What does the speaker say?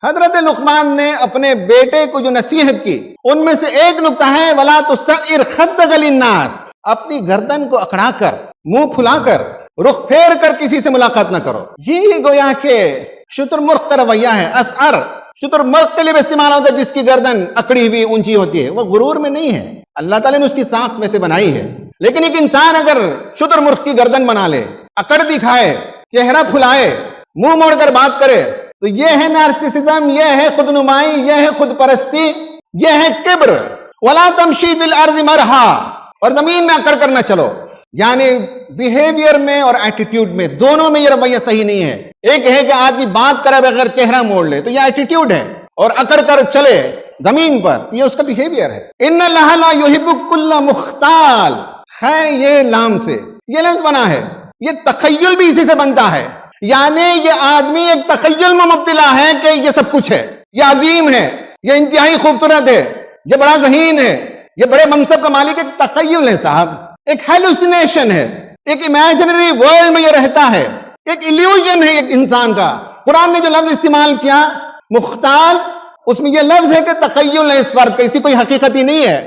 حضرت لقمان نے اپنے بیٹے کو جو نصیحت کی ان میں سے ایک نقطہ ہے وَلَا تُسَعِّرْ خَدَّكَ لِلنَّاسِ، اپنی گردن کو اکڑا کر، منہ پھلا کر، رخ پھیر کر کسی سے ملاقات نہ کرو۔ یہ گویا کہ شتر مرغ کا رویہ ہے۔ اسعر شتر مرغ کے لیے استعمال ہوتا ہے جس کی گردن اکڑی ہوئی اونچی ہوتی ہے، وہ غرور میں نہیں ہے، اللہ تعالیٰ نے اس کی ساخت ویسے بنائی ہے۔ لیکن ایک انسان اگر شتر مرغ کی گردن بنا لے، اکڑ دکھائے، چہرہ پھلائے، منہ موڑ کر بات کرے، تو یہ ہے نارسسزم، یہ ہے خود نمائی، یہ ہے خود پرستی، یہ ہے کبر۔ وَلَا تَمْشِي فِي الْأَرْضِ مَرْحًا، اور زمین میں اکڑ کر نہ چلو، یعنی بیہیویئر میں اور ایٹیٹیوڈ میں دونوں میں یہ رویہ صحیح نہیں ہے۔ ایک ہے کہ آدمی بات کرے بغیر چہرہ موڑ لے تو یہ ایٹیٹیوڈ ہے، اور اکڑ کر چلے زمین پر یہ اس کا بیہیویئر ہے۔ إِنَّ اللَّهَ لَا يُحِبُّ كُلَّ مُخْتَالٍ، ہے یہ لام سے یہ لفظ بنا ہے، یہ تخیل بھی اسی سے بنتا ہے، یعنی یہ آدمی ایک تخیل میں مبتلا ہے کہ یہ سب کچھ ہے، یہ عظیم ہے، یہ انتہائی خوبصورت ہے، یہ بڑا ذہین ہے، یہ بڑے منصب کا مالک۔ ایک تخیل ہے صاحب، ایک ہیلوسینیشن ہے، ایک امیجنری ورلڈ میں یہ رہتا ہے، ایک ایلیوژن ہے ایک انسان کا۔ قرآن نے جو لفظ استعمال کیا مختال، اس میں یہ لفظ ہے کہ تخیل ہے اس فرد کا، اس کی کوئی حقیقت ہی نہیں ہے۔